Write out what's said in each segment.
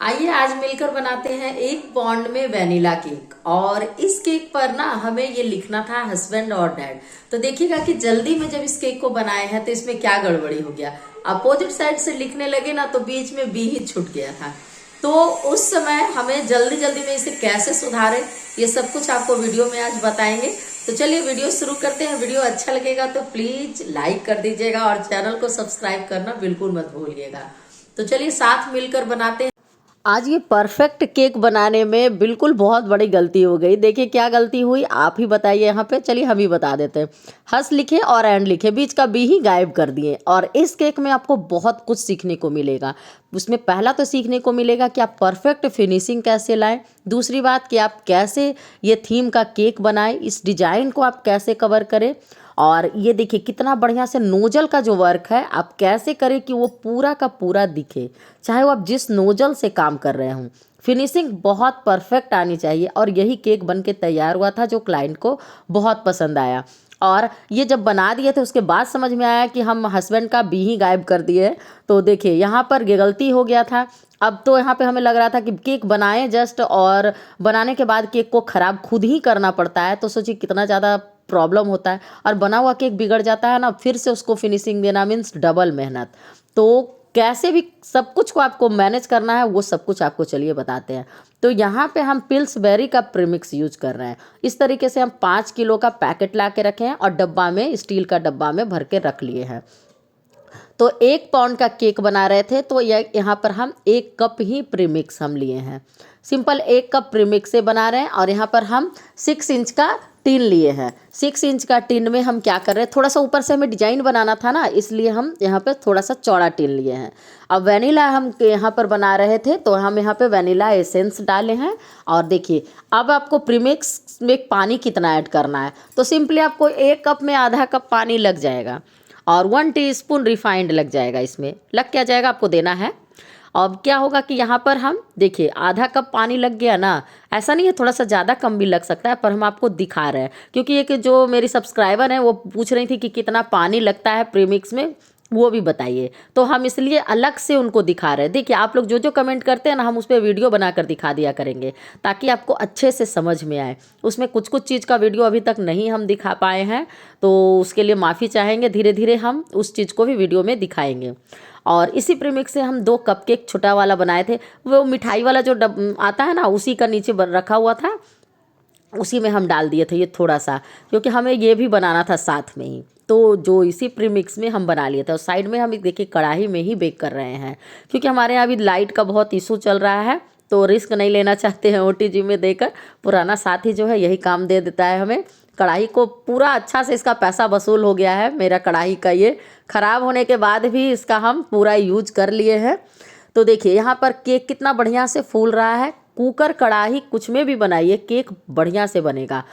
आइए आज मिलकर बनाते हैं 1 पौंड में वेनिला केक। और इस केक पर ना हमें ये लिखना था हस्बैंड और डैड। तो देखिएगा कि जल्दी में जब इस केक को बनाए हैं तो इसमें क्या गड़बड़ी हो गया। अपोजिट साइड से लिखने लगे ना तो बीच में बी ही छूट गया था। तो उस समय हमें जल्दी जल्दी में इसे कैसे सुधारें, ये सब कुछ आपको वीडियो में आज बताएंगे। तो चलिए वीडियो शुरू करते हैं। वीडियो अच्छा लगेगा तो प्लीज लाइक कर दीजिएगा और चैनल को सब्सक्राइब करना बिल्कुल मत भूलिएगा। तो चलिए साथ मिलकर बनाते हैं। आज ये परफेक्ट केक बनाने में बिल्कुल बहुत बड़ी गलती हो गई। देखिए क्या गलती हुई, आप ही बताइए। यहाँ पे चलिए हम ही बता देते हैं। हंस लिखे और एंड लिखे, बीच का बी ही गायब कर दिए। और इस केक में आपको बहुत कुछ सीखने को मिलेगा। उसमें पहला तो सीखने को मिलेगा कि आप परफेक्ट फिनिशिंग कैसे लाएं। दूसरी बात कि आप कैसे ये थीम का केक बनाएं, इस डिजाइन को आप कैसे कवर करें। और ये देखिए कितना बढ़िया से नोजल का जो वर्क है आप कैसे करें कि वो पूरा का पूरा दिखे, चाहे वो आप जिस नोजल से काम कर रहे हों। फिनिशिंग बहुत परफेक्ट आनी चाहिए। और यही केक बन के तैयार हुआ था जो क्लाइंट को बहुत पसंद आया। और ये जब बना दिए थे उसके बाद समझ में आया कि हम हस्बैंड का बी ही गायब कर दिए। तो देखिए यहाँ पर ये गलती हो गया था। अब तो यहाँ पे हमें लग रहा था कि केक बनाएं जस्ट, और बनाने के बाद केक को ख़राब खुद ही करना पड़ता है। तो सोचिए कितना ज़्यादा प्रॉब्लम होता है। और बना हुआ केक बिगड़ जाता है ना, फिर से उसको फिनिशिंग देना मीन्स डबल मेहनत। तो कैसे भी सब कुछ को आपको मैनेज करना है वो सब कुछ आपको चलिए बताते हैं। तो यहाँ पे हम पिल्सबेरी का प्रीमिक्स यूज कर रहे हैं। इस तरीके से हम 5 किलो का पैकेट ला के रखे हैं और डब्बा में, स्टील का डब्बा में भर के रख लिए हैं। तो 1 पौंड का केक बना रहे थे तो यहाँ पर हम 1 कप ही प्रीमिक्स हम लिए हैं। सिंपल 1 कप प्रीमिक्स से बना रहे हैं। और यहाँ पर हम 6 इंच का टिन लिए हैं। 6 इंच का टिन में हम क्या कर रहे हैं, थोड़ा सा ऊपर से हमें डिजाइन बनाना था ना, इसलिए हम यहाँ पे थोड़ा सा चौड़ा टिन लिए हैं। अब वेनिला हम यहाँ पर बना रहे थे तो हम यहाँ पे वेनिला एसेंस डाले हैं। और देखिए अब आपको प्रीमिक्स में पानी कितना ऐड करना है, तो सिंपली आपको 1 कप में आधा कप पानी लग जाएगा और 1 टीस्पून रिफाइंड लग जाएगा। इसमें लग क्या जाएगा आपको देना है। अब क्या होगा कि यहाँ पर हम देखिए आधा कप पानी लग गया ना। ऐसा नहीं है, थोड़ा सा ज़्यादा कम भी लग सकता है, पर हम आपको दिखा रहे हैं क्योंकि एक जो मेरी सब्सक्राइबर है वो पूछ रही थी कि कितना पानी लगता है प्रीमिक्स में, वो भी बताइए। तो हम इसलिए अलग से उनको दिखा रहे हैं। देखिए आप लोग जो जो कमेंट करते हैं ना, हम उस पर वीडियो बनाकर दिखा दिया करेंगे ताकि आपको अच्छे से समझ में आए। उसमें कुछ कुछ चीज़ का वीडियो अभी तक नहीं हम दिखा पाए हैं, तो उसके लिए माफ़ी चाहेंगे। धीरे धीरे हम उस चीज़ को भी वीडियो में दिखाएंगे। और इसी प्रीमिक्स से हम 2 कप केक छोटा वाला बनाए थे। वो मिठाई वाला जो आता है ना, उसी का नीचे रखा हुआ था, उसी में हम डाल दिए थे ये थोड़ा सा, क्योंकि हमें ये भी बनाना था साथ में ही। तो जो इसी प्रीमिक्स में हम बना लिए थे। और साइड में हम देखिए कढ़ाई में ही बेक कर रहे हैं क्योंकि हमारे यहाँ अभी लाइट का बहुत इशू चल रहा है, तो रिस्क नहीं लेना चाहते हैं ओटीजी में देकर। पुराना साथी जो है यही काम दे देता है हमें। कढ़ाई को पूरा अच्छा से इसका पैसा वसूल हो गया है मेरा कढ़ाई का। ये ख़राब होने के बाद भी इसका हम पूरा यूज कर लिए हैं। तो देखिए यहाँ पर केक कितना बढ़िया से फूल रहा है। कुकर कढ़ाई कुछ में भी बनाइए केक बढ़िया से बनेगा।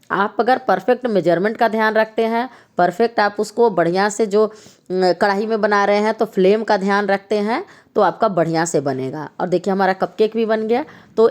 आप अगर परफेक्ट मेजरमेंट का ध्यान रखते हैं, परफेक्ट आप उसको बढ़िया से जो कढ़ाई में बना रहे हैं तो फ्लेम का ध्यान रखते हैं, तो आपका बढ़िया से बनेगा। और देखिए हमारा कपकेक भी बन गया। तो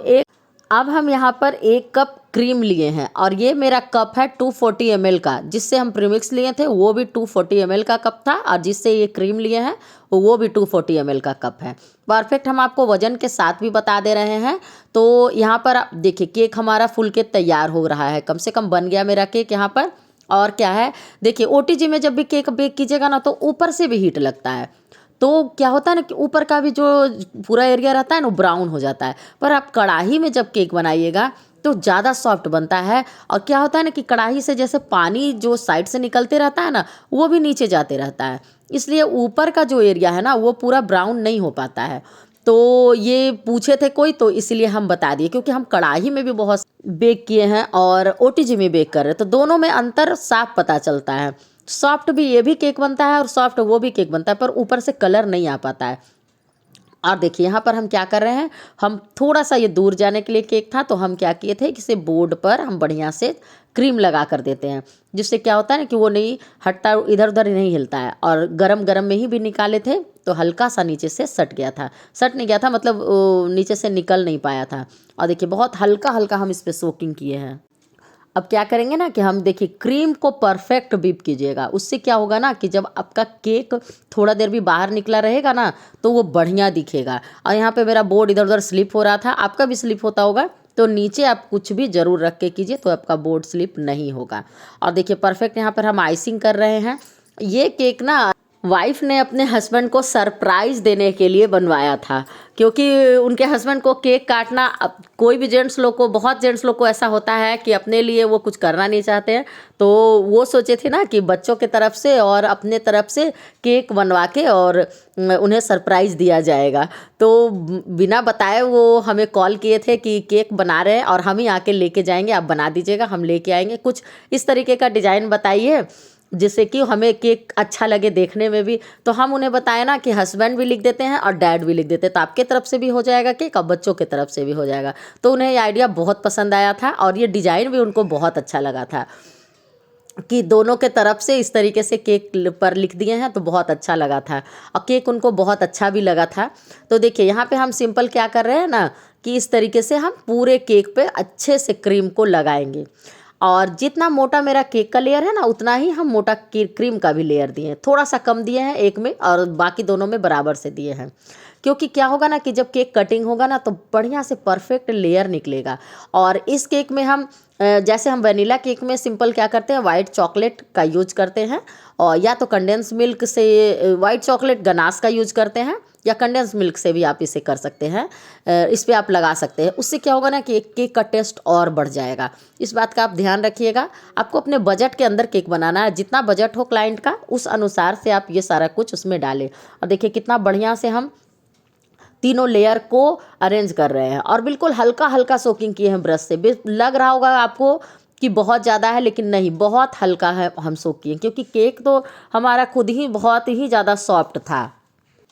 अब हम यहाँ पर 1 कप क्रीम लिए हैं और ये मेरा कप है 240 ml का। जिससे हम प्रीमिक्स लिए थे वो भी 240 ml का कप था, और जिससे ये क्रीम लिए हैं वो भी 240 ml का कप है। परफेक्ट हम आपको वजन के साथ भी बता दे रहे हैं। तो यहाँ पर आप देखिए केक हमारा फुल के तैयार हो रहा है, कम से कम बन गया मेरा केक यहाँ पर। और क्या है, देखिए ओटीजी में जब भी केक बेक कीजिएगा ना तो ऊपर से भी हीट लगता है। तो क्या होता है ना कि ऊपर का भी जो पूरा एरिया रहता है ना ब्राउन हो जाता है। पर आप कढ़ाई में जब केक बनाइएगा तो ज़्यादा सॉफ्ट बनता है। और क्या होता है ना कि कढ़ाई से जैसे पानी जो साइड से निकलते रहता है ना, वो भी नीचे जाते रहता है, इसलिए ऊपर का जो एरिया है ना वो पूरा ब्राउन नहीं हो पाता है। तो ये पूछे थे कोई, तो इसलिए हम बता दिए, क्योंकि हम कढ़ाई में भी बहुत बेक किए हैं और ओटीजी में बेक कर रहे हैं, तो दोनों में अंतर साफ पता चलता है। सॉफ्ट भी ये भी केक बनता है और सॉफ्ट वो भी केक बनता है, पर ऊपर से कलर नहीं आ पाता है। और देखिए यहाँ पर हम क्या कर रहे हैं, हम थोड़ा सा ये दूर जाने के लिए केक था तो हम क्या किए थे, किसी बोर्ड पर हम बढ़िया से क्रीम लगा कर देते हैं, जिससे क्या होता है ना कि वो नहीं हटता, इधर उधर नहीं हिलता है। और गरम गरम में ही भी निकाले थे तो हल्का सा नीचे से सट गया था, सट नहीं गया था मतलब नीचे से निकल नहीं पाया था। और देखिए बहुत हल्का हल्का हम इस पर सोकिंग किए हैं। अब क्या करेंगे ना कि हम देखिए क्रीम को परफेक्ट बीप कीजिएगा। उससे क्या होगा ना कि जब आपका केक थोड़ा देर भी बाहर निकला रहेगा ना तो वो बढ़िया दिखेगा। और यहाँ पे मेरा बोर्ड इधर उधर स्लिप हो रहा था, आपका भी स्लिप होता होगा, तो नीचे आप कुछ भी ज़रूर रख के कीजिए तो आपका बोर्ड स्लिप नहीं होगा। और देखिए परफेक्ट यहाँ पर हम आइसिंग कर रहे हैं। ये केक ना वाइफ ने अपने हस्बैंड को सरप्राइज देने के लिए बनवाया था, क्योंकि उनके हस्बैंड को केक काटना, अब कोई भी जेंट्स लोग को, बहुत जेंट्स लोग को ऐसा होता है कि अपने लिए वो कुछ करना नहीं चाहते हैं, तो वो सोचे थे ना कि बच्चों के तरफ से और अपने तरफ से केक बनवा के और उन्हें सरप्राइज़ दिया जाएगा। तो बिना बताए वो हमें कॉल किए थे कि केक बना रहे हैं और हम ही आके लेके जाएंगे, आप बना दीजिएगा, हम लेके आएंगे। कुछ इस तरीके का डिज़ाइन बताइए जिससे कि हमें केक अच्छा लगे देखने में भी। तो हम उन्हें बताए ना कि हस्बैंड भी लिख देते हैं और डैड भी लिख देते हैं, तो आपके तरफ से भी हो जाएगा केक और बच्चों के तरफ से भी हो जाएगा। तो उन्हें ये आइडिया बहुत पसंद आया था और ये डिज़ाइन भी उनको बहुत अच्छा लगा था कि दोनों के तरफ से इस तरीके से केक पर लिख दिए हैं, तो बहुत अच्छा लगा था और केक उनको बहुत अच्छा भी लगा था। तो देखिए यहाँ पे हम सिंपल क्या कर रहे हैं ना कि इस तरीके से हम पूरे केक पे अच्छे से क्रीम को लगाएंगे। और जितना मोटा मेरा केक का लेयर है ना उतना ही हम मोटा क्रीम का भी लेयर दिए हैं। थोड़ा सा कम दिए हैं एक में और बाकी दोनों में बराबर से दिए हैं, क्योंकि क्या होगा ना कि जब केक कटिंग होगा ना तो बढ़िया से परफेक्ट लेयर निकलेगा। और इस केक में हम जैसे हम वनीला केक में सिंपल क्या करते हैं, वाइट चॉकलेट का यूज करते हैं, और या तो कंडेंस मिल्क से वाइट चॉकलेट गनाश का यूज करते हैं, या कंडेंस मिल्क से भी आप इसे कर सकते हैं, इस पर आप लगा सकते हैं। उससे क्या होगा ना कि केक का टेस्ट और बढ़ जाएगा। इस बात का आप ध्यान रखिएगा। आपको अपने बजट के अंदर केक बनाना है, जितना बजट हो क्लाइंट का उस अनुसार से आप ये सारा कुछ उसमें डालें। और देखिए कितना बढ़िया से हम तीनों लेयर को अरेंज कर रहे हैं और बिल्कुल हल्का हल्का सोकिंग किए हैं ब्रश से। लग रहा होगा आपको कि बहुत ज़्यादा है, लेकिन नहीं, बहुत हल्का है हम सोक किए, क्योंकि केक तो हमारा खुद ही बहुत ही ज़्यादा सॉफ्ट था।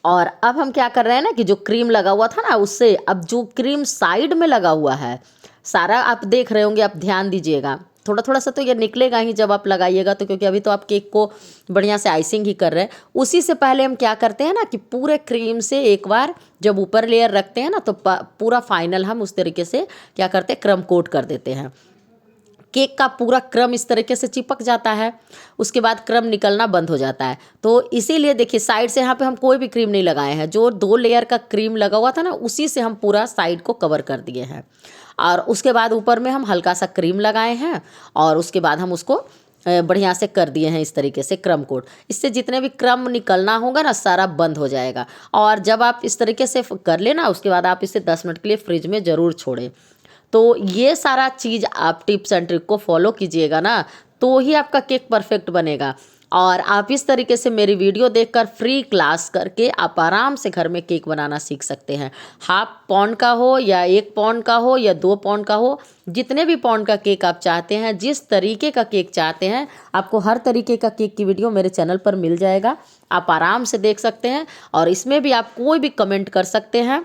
और अब हम क्या कर रहे हैं ना कि जो क्रीम लगा हुआ था ना उससे अब जो क्रीम साइड में लगा हुआ है सारा आप देख रहे होंगे, आप ध्यान दीजिएगा। थोड़ा थोड़ा सा तो ये निकलेगा ही जब आप लगाइएगा, तो क्योंकि अभी तो आप केक को बढ़िया से आइसिंग ही कर रहे हैं। उसी से पहले हम क्या करते हैं ना कि पूरे क्रीम से एक बार जब ऊपर लेयर रखते हैं ना तो पूरा फाइनल हम उस तरीके से क्या करते हैं, क्रम कोट कर देते हैं। केक का पूरा क्रम इस तरीके से चिपक जाता है, उसके बाद क्रम निकलना बंद हो जाता है। तो इसीलिए देखिए साइड से यहाँ पे हम कोई भी क्रीम नहीं लगाए हैं, जो 2 लेयर का क्रीम लगा हुआ था ना उसी से हम पूरा साइड को कवर कर दिए हैं। और उसके बाद ऊपर में हम हल्का सा क्रीम लगाए हैं और उसके बाद हम उसको बढ़िया से कर दिए हैं इस तरीके से क्रम कोट। इससे जितने भी क्रम निकलना होगा ना सारा बंद हो जाएगा। और जब आप इस तरीके से कर लेना उसके बाद आप इसे 10 मिनट के लिए फ्रिज में ज़रूर छोड़ें। तो ये सारा चीज़ आप टिप्स एंड ट्रिक को फॉलो कीजिएगा ना, तो ही आपका केक परफेक्ट बनेगा। और आप इस तरीके से मेरी वीडियो देखकर फ्री क्लास करके आप आराम से घर में केक बनाना सीख सकते हैं। 1/2 पाउंड का हो या 1 पाउंड का हो या 2 पाउंड का हो, जितने भी पाउंड का केक आप चाहते हैं, जिस तरीके का केक चाहते हैं, आपको हर तरीके का केक की वीडियो मेरे चैनल पर मिल जाएगा। आप आराम से देख सकते हैं और इसमें भी आप कोई भी कमेंट कर सकते हैं।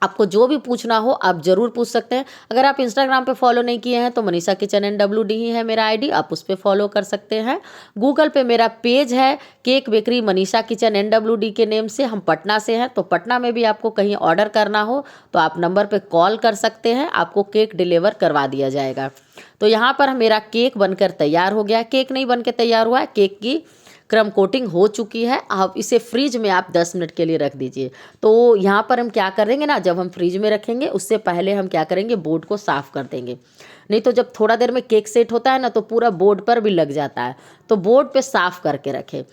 आपको जो भी पूछना हो आप ज़रूर पूछ सकते हैं। अगर आप इंस्टाग्राम पे फॉलो नहीं किए हैं तो मनीषा किचन NWD ही है मेरा आईडी, आप उस पर फॉलो कर सकते हैं। गूगल पे मेरा पेज है cake bakery Manisha kitchen NWD के नेम से। हम पटना से हैं, तो पटना में भी आपको कहीं ऑर्डर करना हो तो आप नंबर पे कॉल कर सकते हैं, आपको केक डिलीवर करवा दिया जाएगा। तो यहाँ पर मेरा केक बनकर तैयार हो गया। केक नहीं बन के तैयार हुआ है, केक की क्रम कोटिंग हो चुकी है। अब इसे फ्रिज में आप 10 मिनट के लिए रख दीजिए। तो यहाँ पर हम क्या करेंगे ना, जब हम फ्रिज में रखेंगे उससे पहले हम क्या करेंगे, बोर्ड को साफ़ कर देंगे। नहीं तो जब थोड़ा देर में केक सेट होता है ना तो पूरा बोर्ड पर भी लग जाता है, तो बोर्ड पे साफ़ करके रखें।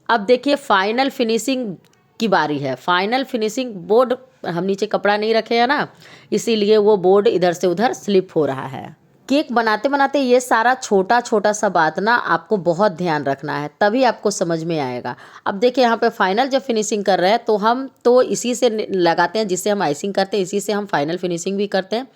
अब देखिए फाइनल फिनिशिंग की बारी है। फाइनल फिनिशिंग बोर्ड, हम नीचे कपड़ा नहीं रखे हैं ना, इसीलिए वो बोर्ड इधर से उधर स्लिप हो रहा है। केक बनाते बनाते ये सारा छोटा छोटा सा बात ना आपको बहुत ध्यान रखना है, तभी आपको समझ में आएगा। अब देखिए यहाँ पे फाइनल जब फिनिशिंग कर रहे हैं तो हम तो इसी से लगाते हैं जिससे हम आइसिंग करते हैं, इसी से हम फाइनल फिनिशिंग भी करते हैं।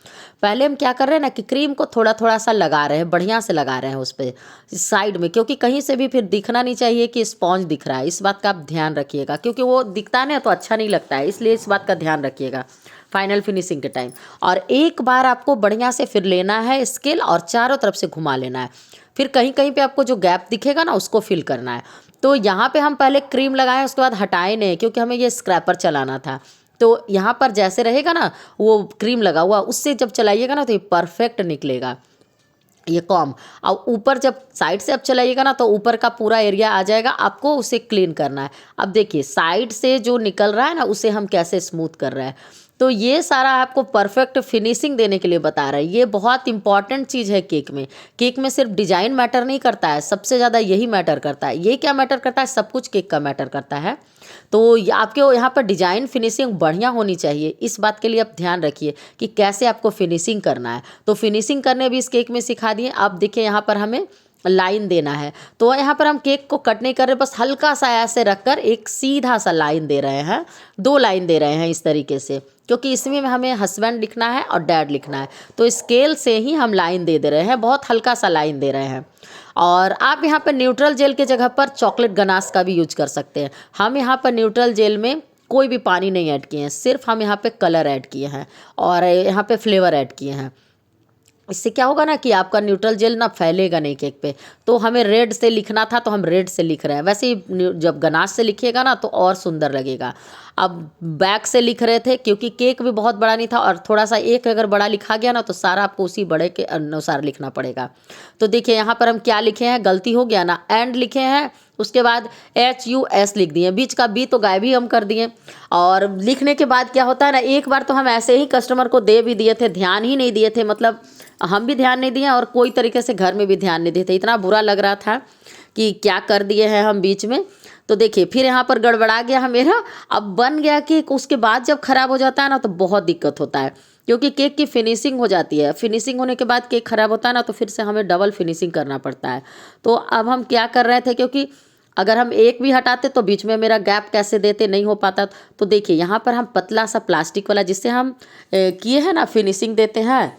पहले हम क्या कर रहे हैं ना कि क्रीम को थोड़ा थोड़ा सा लगा रहे हैं, बढ़िया से लगा रहे हैं उस पर साइड में, क्योंकि कहीं से भी फिर दिखना नहीं चाहिए कि स्पॉन्ज दिख रहा है। इस बात का आप ध्यान रखिएगा, क्योंकि वो दिखता नहीं तो अच्छा नहीं लगता है, इसलिए इस बात का ध्यान रखिएगा फाइनल फिनिशिंग के टाइम। और एक बार आपको बढ़िया से फिर लेना है स्केल और चारों तरफ से घुमा लेना है। फिर कहीं कहीं पे आपको जो गैप दिखेगा ना उसको फिल करना है। तो यहाँ पे हम पहले क्रीम लगाएं, उसके बाद हटाए नहीं, क्योंकि हमें ये स्क्रैपर चलाना था। तो यहाँ पर जैसे रहेगा ना वो क्रीम लगा हुआ, उससे जब चलाइएगा ना तो ये परफेक्ट निकलेगा। ये कॉम। और ऊपर जब साइड से अब चलाइएगा ना तो ऊपर का पूरा एरिया आ जाएगा, आपको उसे क्लीन करना है। अब देखिए साइड से जो निकल रहा है ना उसे हम कैसे स्मूथ कर रहे हैं। तो ये सारा आपको परफेक्ट फिनिशिंग देने के लिए बता रहा है। ये बहुत इंपॉर्टेंट चीज़ है केक में। केक में सिर्फ डिजाइन मैटर नहीं करता है, सबसे ज़्यादा यही मैटर करता है। ये क्या मैटर करता है, सब कुछ केक का मैटर करता है। तो आपके यहाँ पर डिजाइन फिनिशिंग बढ़िया होनी चाहिए, इस बात के लिए आप ध्यान रखिए कि कैसे आपको फिनिशिंग करना है। तो फिनिशिंग करने भी इस केक में सिखा दिए। आप देखिए यहाँ पर हमें लाइन देना है, तो यहाँ पर हम केक को कट नहीं कर रहे, बस हल्का सा ऐसे रखकर एक सीधा सा लाइन दे रहे हैं, 2 लाइन दे रहे हैं इस तरीके से, क्योंकि इसमें हमें हस्बैंड लिखना है और डैड लिखना है। तो स्केल से ही हम लाइन दे रहे हैं, बहुत हल्का सा लाइन दे रहे हैं। और आप यहाँ पर न्यूट्रल जेल के जगह पर चॉकलेट गनाश का भी यूज कर सकते हैं। हम यहाँ पर न्यूट्रल जेल में कोई भी पानी नहीं ऐड किए हैं, सिर्फ हम यहाँ पे कलर ऐड किए हैं और यहाँ पे फ्लेवर ऐड किए हैं। इससे क्या होगा ना कि आपका न्यूट्रल जेल ना फैलेगा नहीं केक पे। तो हमें रेड से लिखना था तो हम रेड से लिख रहे हैं, वैसे ही जब गनाश से लिखिएगा ना तो और सुंदर लगेगा। अब बैक से लिख रहे थे क्योंकि केक भी बहुत बड़ा नहीं था, और थोड़ा सा एक अगर बड़ा लिखा गया ना तो सारा आपको उसी बड़े के अनुसार लिखना पड़ेगा। तो देखिए यहाँ पर हम क्या लिखे हैं, गलती हो गया ना, एंड लिखे हैं, उसके बाद HUS लिख दिए, बीच का B तो गायब ही हम कर दिए। और लिखने के बाद क्या होता है ना, एक बार तो हम ऐसे ही कस्टमर को दे भी दिए थे, ध्यान ही नहीं दिए थे, मतलब हम भी ध्यान नहीं दिए और कोई तरीके से घर में भी ध्यान नहीं दिए थे। इतना बुरा लग रहा था कि क्या कर दिए हैं हम बीच में। तो देखिए फिर यहाँ पर गड़बड़ा गया है मेरा। अब बन गया केक, उसके बाद जब खराब हो जाता है ना तो बहुत दिक्कत होता है, क्योंकि केक की फिनिशिंग हो जाती है। फिनिशिंग होने के बाद केक खराब होता है ना तो फिर से हमें डबल फिनिशिंग करना पड़ता है। तो अब हम क्या कर रहे थे, क्योंकि अगर हम एक भी हटाते तो बीच में मेरा गैप कैसे देते, नहीं हो पाता। तो देखिए यहाँ पर हम पतला सा प्लास्टिक वाला जिससे हम किए हैं ना फिनिशिंग देते हैं,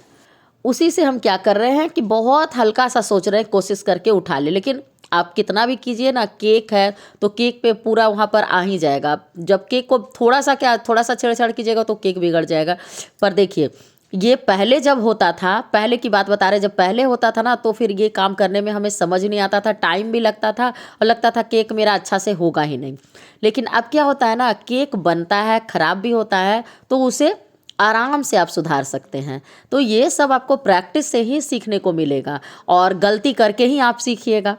उसी से हम क्या कर रहे हैं कि बहुत हल्का सा सोच रहे हैं कोशिश करके उठा ले। लेकिन आप कितना भी कीजिए ना, केक है तो केक पे पूरा वहाँ पर आ ही जाएगा। जब केक को थोड़ा सा छेड़छाड़ कीजिएगा तो केक बिगड़ जाएगा। पर देखिए ये पहले जब होता था, पहले की बात बता रहे, जब पहले होता था ना तो फिर ये काम करने में हमें समझ नहीं आता था, टाइम भी लगता था और लगता था केक मेरा अच्छा से होगा ही नहीं। लेकिन अब क्या होता है ना, केक बनता है, ख़राब भी होता है, तो उसे आराम से आप सुधार सकते हैं। तो ये सब आपको प्रैक्टिस से ही सीखने को मिलेगा और गलती करके ही आप सीखिएगा।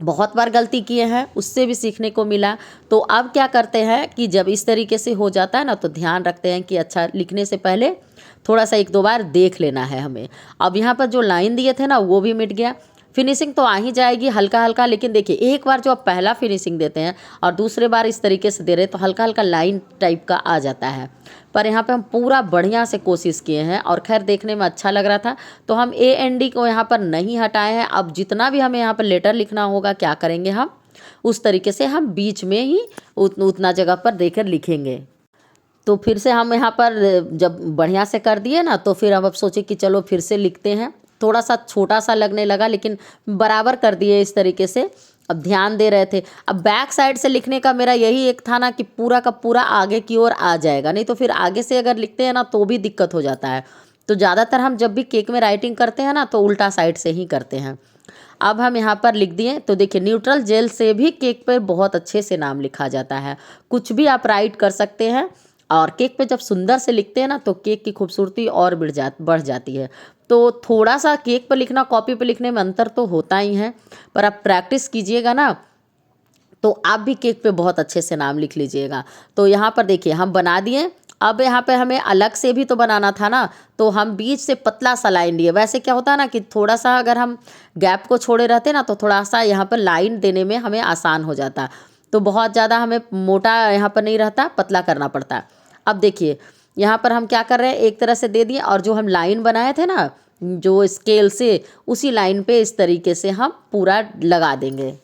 बहुत बार गलती किए हैं, उससे भी सीखने को मिला। तो अब क्या करते हैं कि जब इस तरीके से हो जाता है ना तो ध्यान रखते हैं कि अच्छा लिखने से पहले थोड़ा सा 1-2 बार देख लेना है हमें। अब यहाँ पर जो लाइन दिए थे ना वो भी मिट गया। फिनिशिंग तो आ ही जाएगी हल्का हल्का, लेकिन देखिए एक बार जो आप पहला फिनिशिंग देते हैं और दूसरे बार इस तरीके से दे रहे हैं तो हल्का हल्का लाइन टाइप का आ जाता है। पर यहाँ पे हम पूरा बढ़िया से कोशिश किए हैं और खैर देखने में अच्छा लग रहा था, तो हम AND को यहाँ पर नहीं हटाए हैं। अब जितना भी हमें यहाँ पर लेटर लिखना होगा क्या करेंगे, हम उस तरीके से हम बीच में ही उतना जगह पर देकर लिखेंगे। तो फिर से हम यहाँ पर जब बढ़िया से कर दिए ना तो फिर हम अब सोचे कि चलो फिर से लिखते हैं। थोड़ा सा छोटा सा लगने लगा लेकिन बराबर कर दिए इस तरीके से। अब ध्यान दे रहे थे। अब बैक साइड से लिखने का मेरा यही एक था ना कि पूरा का पूरा आगे की ओर आ जाएगा, नहीं तो फिर आगे से अगर लिखते हैं ना तो भी दिक्कत हो जाता है। तो ज़्यादातर हम जब भी केक में राइटिंग करते हैं ना तो उल्टा साइड से ही करते हैं। अब हम यहाँ पर लिख दिए। तो देखिए न्यूट्रल जेल से भी केक पर बहुत अच्छे से नाम लिखा जाता है। कुछ भी आप राइट कर सकते हैं और केक पे जब सुंदर से लिखते हैं ना तो केक की खूबसूरती और बढ़ जाती है। तो थोड़ा सा केक पर लिखना कॉपी पर लिखने में अंतर तो होता ही है, पर आप प्रैक्टिस कीजिएगा ना तो आप भी केक पे बहुत अच्छे से नाम लिख लीजिएगा। तो यहाँ पर देखिए हम बना दिए। अब यहाँ पे हमें अलग से भी तो बनाना था ना, तो हम बीच से पतला सा लाइन लिए। वैसे क्या होता है ना कि थोड़ा सा अगर हम गैप को छोड़े रहते ना तो थोड़ा सा यहाँ पर लाइन देने में हमें आसान हो जाता। तो बहुत ज़्यादा हमें मोटा यहाँ पर नहीं रहता, पतला करना पड़ता। अब देखिए यहाँ पर हम क्या कर रहे हैं, एक तरह से दे दिए और जो हम लाइन बनाए थे ना जो स्केल से, उसी लाइन पे इस तरीके से हम पूरा लगा देंगे।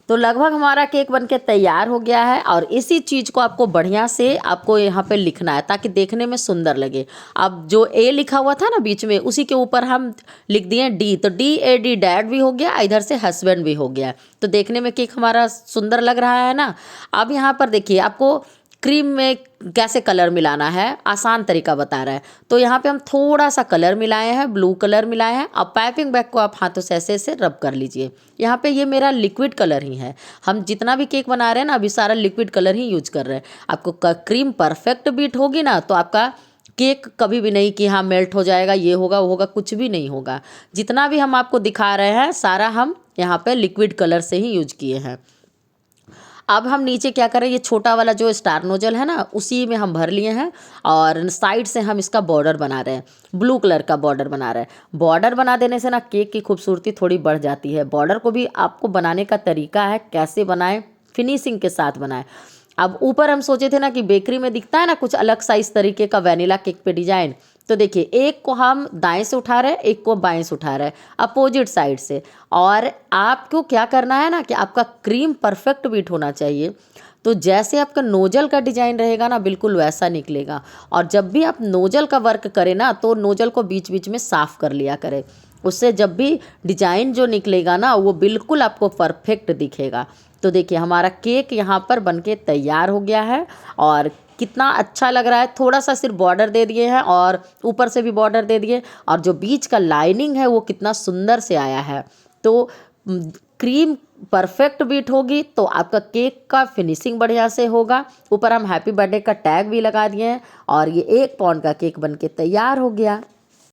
तो लगभग हमारा केक बनके तैयार हो गया है और इसी चीज़ को आपको बढ़िया से आपको यहाँ पे लिखना है ताकि देखने में सुंदर लगे। अब जो A लिखा हुआ था ना बीच में, उसी के ऊपर हम लिख दिए D, तो DAD डैड भी हो गया, इधर से हस्बैंड भी हो गया। तो देखने में केक हमारा सुंदर लग रहा है ना। अब यहाँ पर देखिए आपको क्रीम में कैसे कलर मिलाना है, आसान तरीका बता रहा है। तो यहाँ पे हम थोड़ा सा कलर मिलाए हैं, ब्लू कलर मिलाए हैं। अब पाइपिंग बैग को आप हाथों से ऐसे ऐसे रब कर लीजिए। यहाँ पे ये मेरा लिक्विड कलर ही है। हम जितना भी केक बना रहे हैं ना अभी सारा लिक्विड कलर ही यूज कर रहे हैं। आपको क्रीम परफेक्ट बीट होगी ना तो आपका केक कभी भी नहीं कि हाँ मेल्ट हो जाएगा, ये होगा वो होगा, कुछ भी नहीं होगा। जितना भी हम आपको दिखा रहे हैं सारा हम यहाँ पे लिक्विड कलर से ही यूज किए हैं। अब हम नीचे क्या करें, ये छोटा वाला जो स्टार नोजल है ना, उसी में हम भर लिए हैं और साइड से हम इसका बॉर्डर बना रहे हैं, ब्लू कलर का बॉर्डर बना रहे हैं। बॉर्डर बना देने से ना केक की खूबसूरती थोड़ी बढ़ जाती है। बॉर्डर को भी आपको बनाने का तरीका है, कैसे बनाएं, फिनिशिंग के साथ बनाएं। अब ऊपर हम सोचे थे ना कि बेकरी में दिखता है ना कुछ अलग सा इस तरीके का वैनिला केक पे डिजाइन, तो देखिए एक को हम दाएं से उठा रहे हैं, एक को बाएं से उठा रहे हैं, अपोजिट साइड से। और आपको क्या करना है ना कि आपका क्रीम परफेक्ट बीट होना चाहिए। तो जैसे आपका नोजल का डिजाइन रहेगा ना बिल्कुल वैसा निकलेगा। और जब भी आप नोजल का वर्क करें ना तो नोजल को बीच बीच में साफ कर लिया करें, उससे जब भी डिजाइन जो निकलेगा ना वो बिल्कुल आपको परफेक्ट दिखेगा। तो देखिए हमारा केक यहाँ पर बनके तैयार हो गया है और कितना अच्छा लग रहा है। थोड़ा सा सिर्फ बॉर्डर दे दिए हैं और ऊपर से भी बॉर्डर दे दिए, और जो बीच का लाइनिंग है वो कितना सुंदर से आया है। तो क्रीम परफेक्ट बीट होगी तो आपका केक का फिनिशिंग बढ़िया से होगा। ऊपर हम हैप्पी बर्थडे का टैग भी लगा दिए हैं और ये 1 पाउंड का केक बनके तैयार हो गया।